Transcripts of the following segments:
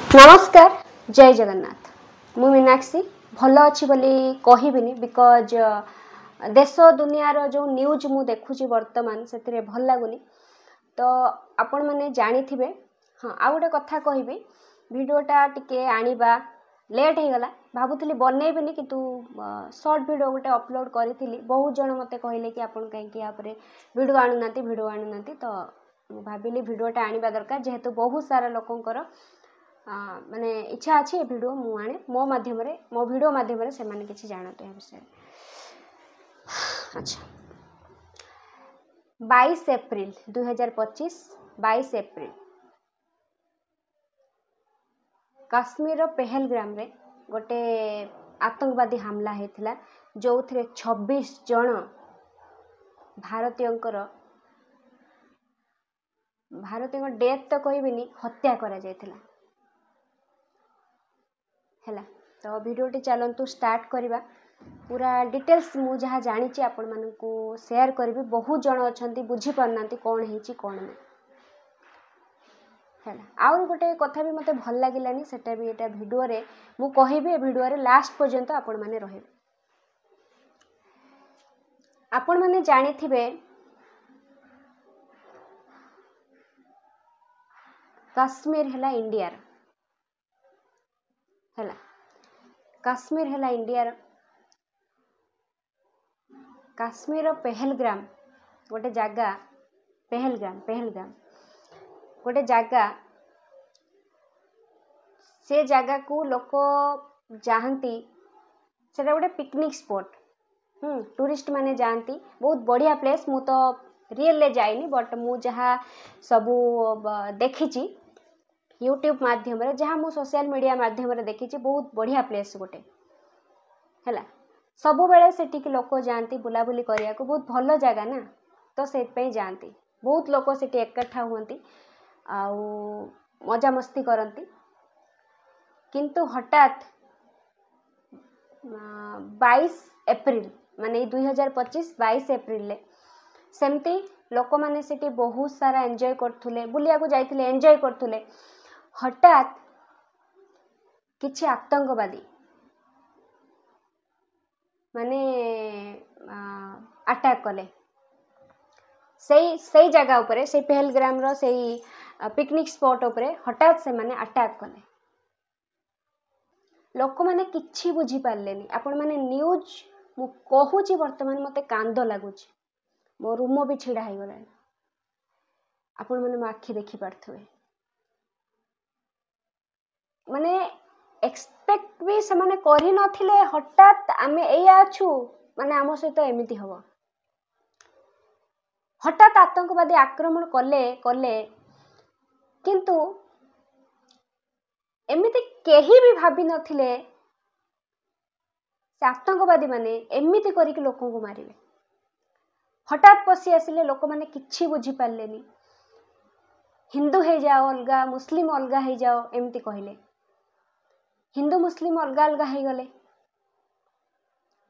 नमस्कार जय जगन्नाथ मु मीनाक्षी भल अच्छी बोली कहबिनी बिकज देश दुनिया जो न्यूज मु देखुची वर्तमान से भल लगुनि तो आपण मैंने जानी थे। हाँ आ गोटे कथा कहबी भिडटा टिके आनिबा लेट हो गला भावुली बनईबिनी कि सर्ट भिड गोटे अपलोड करी बहुत जन मत कहले कि आपन कहीं भिड आणुना तो भाविली भिडटा आनिबा दरकार जेहेतु बहुत सारा लोकंकर माने इच्छा अच्छी भिडियो मु आने मो माध्यम मो भिडियो माध्यम से माने किसी जानते हैं विषय। अच्छा 22 एप्रिल 2025 22 एप्रिल काश्मीर पहलग्राम रे गोटे आतंकवादी हमला होता जो थे 26 जन भारतीय डेथ तो कहबिनी हत्या करा जायथिला हैला। तो वीडियोटी चलतु स्टार्ट करवा पूरा डिटेल्स मु जहाँ जानी आपण मानकू शेयर करी बहुत जन अच्छा बुझी पारना कौन है कौन नहीं है। आउ गोटे कथा भी मते भल लगिलानी सेटा भी एटा वीडियो रे मु कहिबे वीडियो रे लास्ट पर्यंत आपण माने रहिबे। आपण माने जानी थिबे काश्मीर हैला इंडिया हैला काश्मीर हैला इंडिया काश्मीर पहलग्राम गोटे जगह पहलग्राम गोटे जगह से जगह को लोक जाती से गोटे पिकनिक स्पॉट टूरिस्ट माने जाती बहुत बढ़िया प्लेस मु तो रियल ले जाइनी बट मु जहाँ सबू देखी यूट्यूब माध्यम जहाँ मु सोशल मीडिया माध्यम देखी बहुत बढ़िया प्लेस गोटे है सबु बेले सेठी लोक जाती बुलाबुली करने को बहुत भल जगह ना तो से जाती बहुत लोक सेठी एकठा हुंती आउ मजा मस्ती करती किंतु हठात 22 एप्रिल माने 2025 22 एप्रिल सेमती लोक माने सेठी बहुत सारा एंजॉय करथुले बुलिया को जाइथिले एंजॉय करथुले हठात किछि आतंकवादी माने अटैक कले से जगह उपरे से पहलग्राम रो से पिकनिक स्पॉट उपरे हठात से माने अटैक कले लोक माने किछि बुझी पारलेनी। आपण माने न्यूज मु कहूची वर्तमान मते कांद लागुची मो रूम भी छिड़ा हो गला आपण माने आखि देखि पारथुवे माने एक्सपेक्ट भी से माने करी नथिले हठात आमे एया अछु माने आम सहित एमिति हबो हठात आतंकवादी आक्रमण कले किंतु एमिति केही भी भाबी नथिले से आतंकवादी माने एमिति करिक लोकों को मारिबे हठात पसी आसिले लोक माने किछि बुझी पारलेनी हिंदू हे जाओ अलगा मुस्लिम अलगा हे जाओ एमिति कहले हिंदू मुस्लिम अलगा अलगा हो गले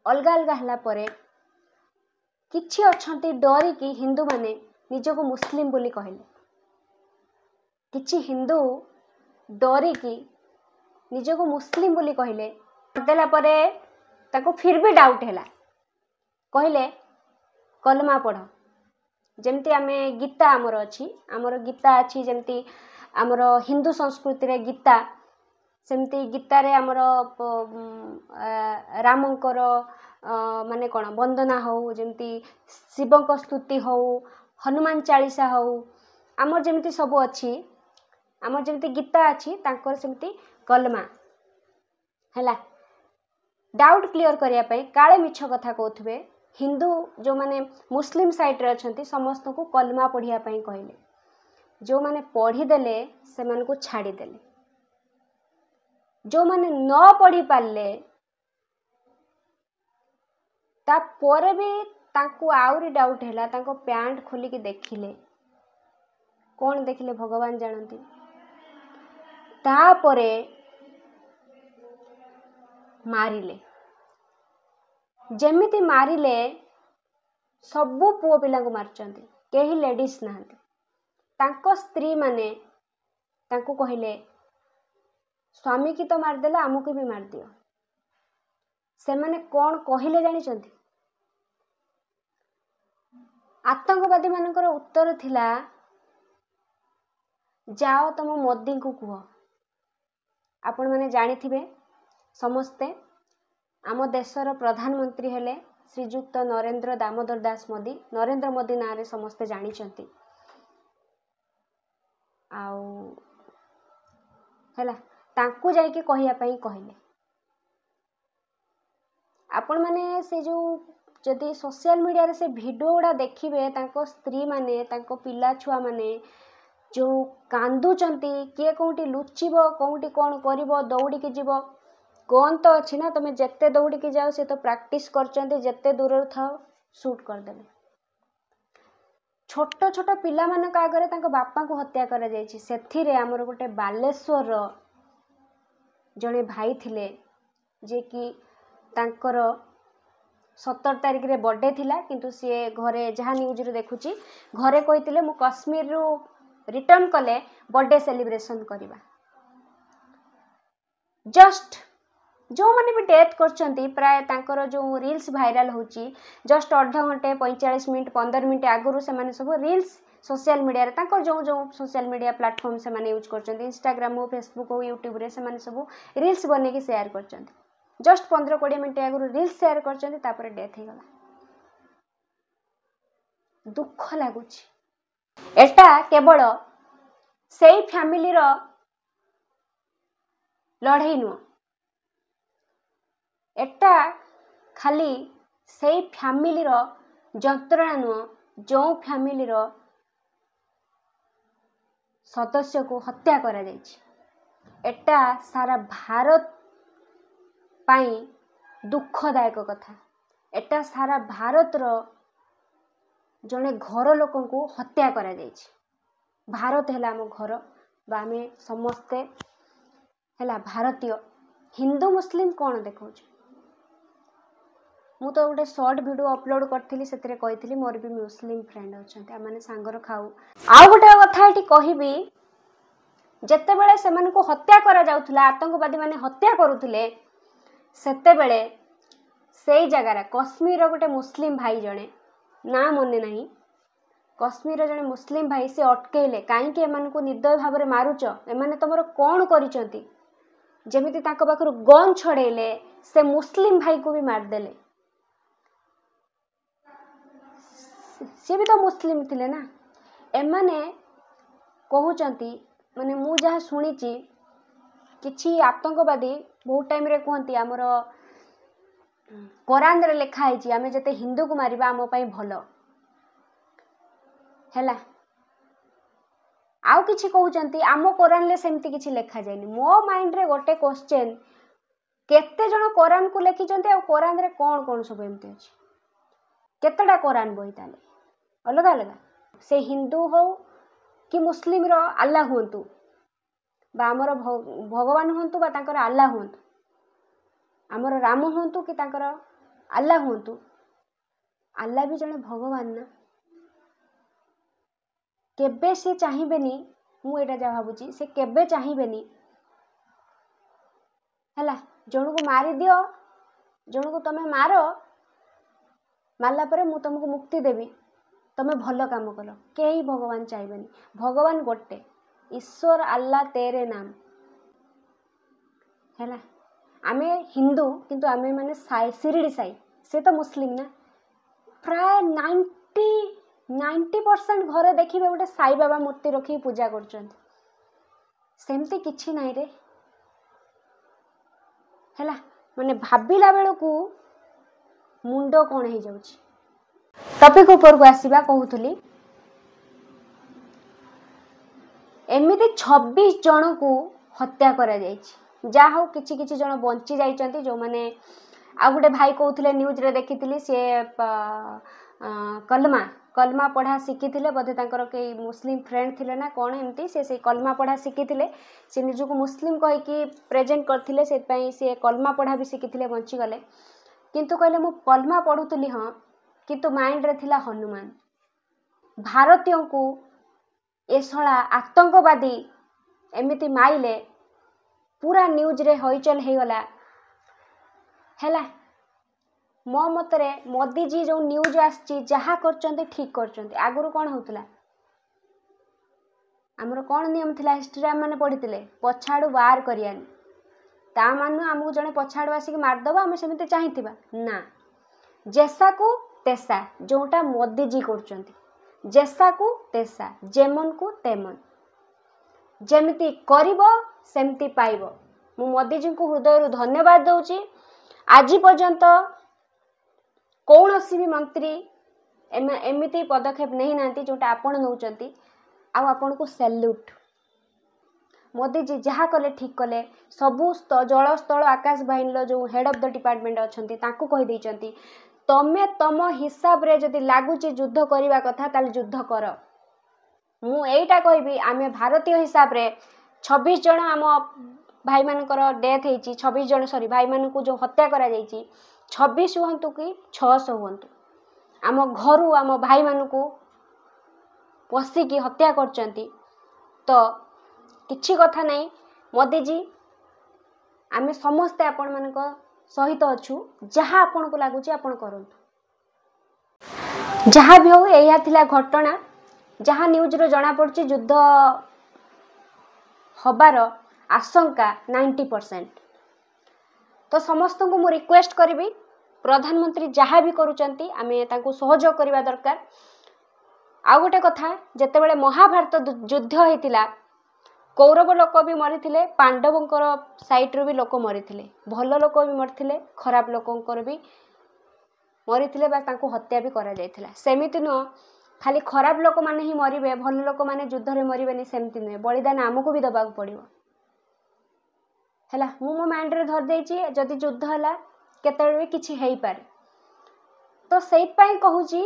अलगा अलगा हला परे किछि अछंती डरी कि हिंदू माने निजको मुस्लिम बोली कहले किछि हिंदू डरी कि निजको मुस्लिम बोली कहले देला परे ताको फिर भी डाउट हैला कहले कलमा पढ़ जेमती आमे गीता आमर गीता अच्छी जेमती आमर हिंदू संस्कृति रे गीता सेमती गीता रे आमर रामंकर माने कौन वंदना हो जमती शिवंक स्तुति हो हनुमान चालीसा हो आमर जेमती सब अच्छी आमर जेमती गीता अच्छी तांकर सेमती कलमा हैला डाउट क्लियर करिया पई काले मिछ कथा कहथुबे हिंदू जो माने मुस्लिम साइड रे अछंती समस्त को कलमा पढ़िया पई कहले जो माने पढ़ी देले से मन को छाड़ी देले जो माने न पढ़ी पारले ता पोरे भी तांको आउरी डाउट हैला तांको पैंट खोली के देखिले कौन देखिले भगवान जानती ता परे मारिले जेमिति मारिले सबु पुओ पिला को मारचंती केही लेडीज नहांती तांको स्त्री माने तांको कहिले स्वामी की तो मारदेल आमको भी मार दियो। से माने कौन कहले जानिचंती? आतंकवादी मानकर उत्तर थिला जाओ तुम मोदी को कह। आपण माने जानिथिबे समस्ते आम देशर प्रधानमंत्री हेले श्रीजुक्त नरेंद्र दामोदर दास मोदी। नरेंद्र मोदी ना रे समस्ते जानिचंती। आउ हैला तांकू जाइके कहिया पई कहले। आपण माने से जो जदि सोशल मीडिया रे से वीडियो गुड़ा देखिबे तांको स्त्री माने तांको पिला छुआ माने जो कांदुचंती किए कोउटी लुचिबो कोउटी कोन करिवो दौड़ी के जीवो कौन तो अच्छी ना तुम जिते दौड़ी के जाओ से तो प्रैक्टिस करचंती जिते दूर थाओ शूट कर देले। छोट छोट पिला मानक आगरे तांको बापा को हत्या करा जायछि। सेथिरे हमर गोटे बालेश्वर जणे भाई थिले जे कि तांकर 17 तारिख रे बर्थडे थिला किंतु सी घरे जहाँ न्यूज रे देखुची घरे कहितिले मु कश्मीर रु रिटर्न कले बर्थडे सेलिब्रेशन करिबा। जस्ट जो माने भी डेथ करचंती प्राय तांकर जो रील्स वायरल होची जस्ट अर्धा घंटे 45 मिनट 15 मिनट आगुरु से माने सब रील्स सोशल मीडिया रे तांकर जो जो सोशल मीडिया प्लेटफॉर्म से माने यूज करचंती इंस्टाग्राम हो फेसबुक हो यूट्यूब रे से माने सब रील्स बने के शेयर करचंती। जस्ट 15-20 मिनट आगुरु रील्स शेयर करचंती तापर डेथ हे गला। दुख लागुची। एटा केवल सेई फैमिली रो लड़ाई नु एटा खाली सेई फैमिली रो जंत्रणा नु जो फैमिली रो सदस्य को हत्या करा जायछि। एटा सारा भारत पाई दुखदायक कथा। एटा सारा भारत रो जने घर लोकन को हत्या करा जायछि। भारत है आम घर बा आम समस्ते है भारतीय। हिंदू मुस्लिम कौन देखा मु तो गोटे शॉर्ट वीडियो अपलोड करी से मोर भी मुस्लिम फ्रेंड अच्छा मैंने सांगर खाऊ। आउ गोटे कथा ये कहबी जिते बड़े से हत्या करा जाउथला आतंकवादी माने हत्या करुले सेतेबेले से जगार कश्मीर गोटे मुस्लिम भाई जड़े ना मने नहीं कश्मीर जड़े मुस्लिम भाई से अटकेले कहीं निर्दय भाव में मारुच एमाने तुमर कौन करिसंती जेमिति ताको पाखरु गन छड़ेले से मुस्लिम भाई को भी मारदेले। सी भी तो मुस्लिम थिले ना एमाने कहउचंती माने मु जहाँ शुणीची किछि आतंकवादी बहुत टाइम रे कहती आमर कुरान रे लिखा है आमे जते हिंदू को मारिबा आम पई भलो हैला आउ किछि कहउचंती आम कुरान ले सेमती किछि लिखा जायनी। मो माइंड रे गोटे क्वेश्चन केते जण कुरान को लिखिचंती आ कुरान रे कोन कोन सब एमती अछि केतेटा कुरान बही ताले अलग अलग से हिंदू हो कि मुस्लिम रो अल्लाह हुंतु बा आमर भगवान हुंतु बा तांकर अल्लाह हुंतु आमर राम हुंतु कि तांकर अल्लाह हुंतु अल्लाह भी जने भगवान ना केबे से चाहिबेनी मु एटा जा भाबुची से केबे चाहिबेनी हला जण को मारी दियो जण को तमे मारो मारला परे मु तुमको मुक्ति देवी तमे भलो काम करो केही भगवान चाहिबेनी। भगवान गोटे ईश्वर अल्लाह तेरे नाम हैला आमे हिंदू किंतु आमे माने साई शिरडी साई से तो मुस्लिम ना प्राय 90% घरे देखिबे गोटे साई बाबा मूर्ति रखी पूजा करचंत सेमती किछि नाही रे हैला माने भाबिला बेलकू मुंडो कोन हे जाउची। टॉपिक ऊपर को आसीबा कहउथली एमिति 26 जन को हत्या करा जायछि जा हो किछि किछि जन बंची जाइचंती जो माने आ गुटे भाई कहउथले न्यूज रे देखिथिली से कलमा पढ़ा शिखिथिले बोधे तांकर के मुस्लिम फ्रेंड थिले ना कोन एमती से कलमा पढ़ा शिखिथिले से निजु को मुस्लिम कहि कि प्रेजेंट करथिले से पई से कलमा पढ़ा भी शिखिथिले बंची गले किंतु कहले मु कलमा पढुतली हां किंतु माइंड रे थिला हनुमान। भारतीयों को एसला आतंकवादी एमिति माइले पूरा न्यूज रे हईचल हो गला हैला। मो मतरे मोदी जी जो न्यूज आछि जहा करचंती ठीक करचंती। आगुरु कोन होतला हमर कोन नियम थिला हिस्ट्री माने पढितिले पछाडू वार करियानी ता मानु हमहु जने पछाडू आसी मार दबा हम सेमिते चाहितिबा ना। जैसा को तेसा जोटा मोदी जी करचंती जैसा को तेसा जेमन को तेमन जेमिति करिवो सेमति पाइबो। मु मोदी जी को हृदय धन्यवाद दउची। आज पर्यंत कौनसी भी मंत्री एमिति पदक्षेप नहीं नांती जोटा आपण नउचंती आ आपण को सैल्यूट। मोदी जी जहा कले ठीक कले सबु जल स्थल आकाश बाहिनी जो हेड ऑफ द डिपार्टमेंट अछंती ताकू कहि दैचंती तमे तम हिसाब रे जदि लागुची युद्ध करबा कथा ताले युद्ध कर। मु एटा कहबी आमे भारतीय हिसाब रे 26 जन आम भाई मानकर डेथ हेची 26 जन सॉरी भाई मान को जो हत्या करा जायची 26 हुंतु कि 600 हुंतु आम घरु आम भाई मान को पशिकी हत्या करचंती तो किछि कथा नहीं। मोदी जी आमे समस्ते आपण मान सहित अच्छु जहाँ आपण को लागुची आपण करंतु। जहाँ भी हो एया थिला घटना जहाँ न्यूज रो जना पड़ची युद्ध हबार आशंका 90%। तो समस्त को मु रिक्वेस्ट करी प्रधानमंत्री जहाँ भी करुचंती आमे तांको सहयोग करबा दरकार। आ गोटे कथा जेते बेले महाभारत युद्ध हेतिला कौरव लोक भी मरीथिले पांडवंकर साइड रो भी लोक मरीथिले भल लोक भी मरीथिले खराब लोकंकर भी मरीथिले बा तांको हत्या भी करा जायथिला। सेमिति न खाली खराब लोक माने ही मरिबे भल लोक माने युद्ध रे मरिबेनी सेमिति न बलिदान हमको भी दबाक पड़िबो हैला। मु मो माइंड रे धर देछि जदि युद्ध हला केते भी किछि हेई पारे तो सेइत पई कहूची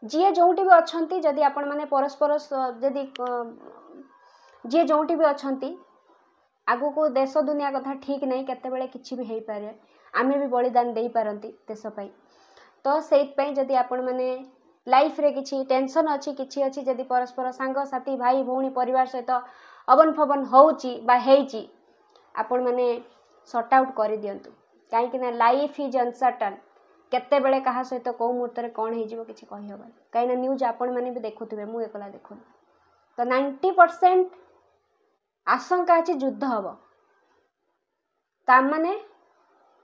जी जोटी भी अच्छी जदि आपण मैंने परस्पर जदि जी जोटी भी अच्छी आगु को देश दुनिया कथा ठीक नहीं केतेबेले किछि भी हेई पारे आमे भी बलिदान देई पारंती देश पई। तो सेइत पई जदि आपण मैंने लाइफ रे किछि टेंशन अछि किछि अछि जदि परस्पर सांग साथी भाई भौणी परिवार सहित अबन फबन होउची बा हेइची आपण मैंने सॉर्ट आउट कर दियंतु काहे कि ना लाइफ इज अनसर्टन केते बेले कहा सहित को मुहूर्त रे कोन हे जीवो किछि कहि होबा काहे ना न्यूज आपण माने भी देखुथिबे मु एकला देखु तो 90% आशंका अछि युद्ध हबो ता माने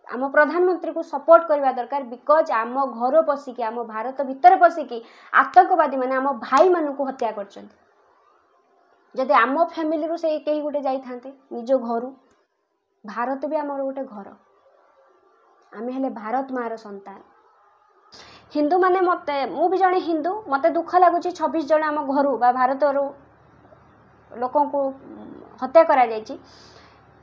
आम प्रधानमंत्री को सपोर्ट करबा दरकार बिकॉज आम घर पसिकी आम भारत भीतर पसिकी आतंकवादी माने आम भाई मानु को हत्या करछन्ती। जदि आम फैमिली रो से केही गुटे जाई थांते निजो घरु भारत भी आमर गोटे घर आमे हेले भारत मार संतान हिंदू माने मते मु भी जने हिंदू मते दुख लागुची 26 जन आम घरु बा भारत रो लोकों को हत्या करा जायची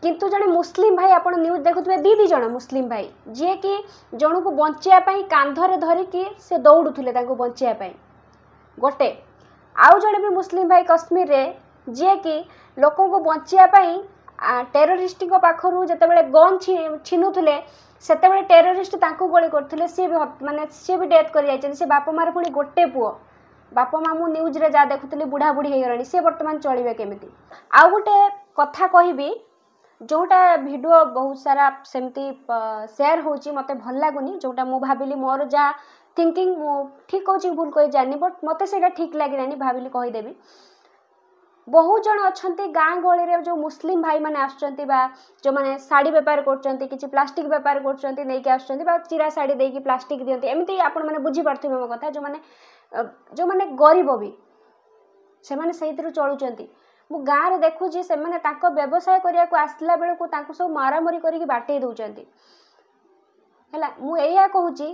किंतु जने मुस्लिम भाई आपण न्यूज देखुथबे दी जन मुस्लिम भाई जे कि जणु को बंचिया पई कांधरे धरि कि से दौड़ुथले तांको बंचिया पई गोटे आउ जने भी मुस्लिम भाई कश्मीर रे जे कि लोकों को बंचिया पई टेररिस्ट को पाखरु जतेबेले गन छिनुथले सेतेबेले टेररिस्ट तांको गोली करथले सी भी माने सी भी डेथ कर जायछन से बापा मार पुणी गोटे पुओ बापा मामू न्यूज रे जा देखुथली बुढ़ा बुढ़ी हे गरानी से वर्तमान चलिबे केमिति। आ गोटे कथा कहिबी जोटा वीडियो बहुत सारा सेमती शेयर होची मते भल लागुनी जोटा मु भाबिली मोर जा थिंकिंग ठीक कहूची भूल कहि जानी बट मते सेटा ठीक लागिलानी भाबिली कहि देबी। बहुत जन अच्छा गाँ गहली रे जो मुस्लिम भाई माने आसुचंती बा जो माने साड़ी व्यापार करचंती किछि प्लास्टिक व्यापार करचंती नै कि आसुचंती बा चिरा साड़ी दे कि प्लास्टिक दियंती एमिति आपण माने बुझी पारथिबे मो कथा जो माने गरीब भी से माने सहितरु चलुचंती मु गाँ रे देखुची से माने ताको व्यवसाय करिया को आसला बेले को ताको सब मारामारी करिक बाटे दउचंती हैला। मु एया कहूची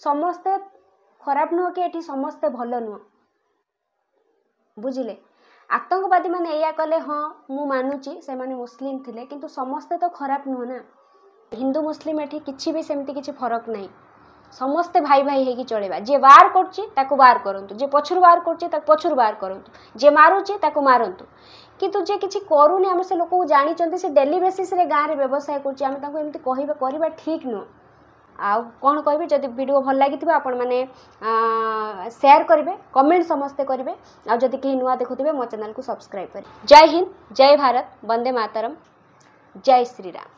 समस्ते खराब नुह कि एठी समस्ते भल नुह बुझिले। आतंकवादी माने एया कले हाँ मु मानुची से माने मुस्लिम थिले किंतु समस्ते तो खराब नुह ना हिंदू मुस्लिम एठी किछि भी सेमती किछि फरक नहीं समस्ते भाई भाई हेकी चलेबा जे वार करछि ताको वार करंतु जे पछुर वार करछि ताको पछुर वार करंतु जे मारुछि ताको मारंतु किंतु जे किछि करूनी हम से लोक को जानि चंती से डेली बेसिस रे गाँ रे व्यवसाय करछि हम ताको एमती कहिबा करबा ठीक नो आउ कौन कहबे जदि वीडियो भल लगी आपण मैंने शेयर करेंगे कमेंट समस्ते करेंगे आ जदि कहीं नुआ देखुवे मो चैनल को सब्सक्राइब करें। जय हिंद, जय भारत, वंदे मातरम, जय श्री राम।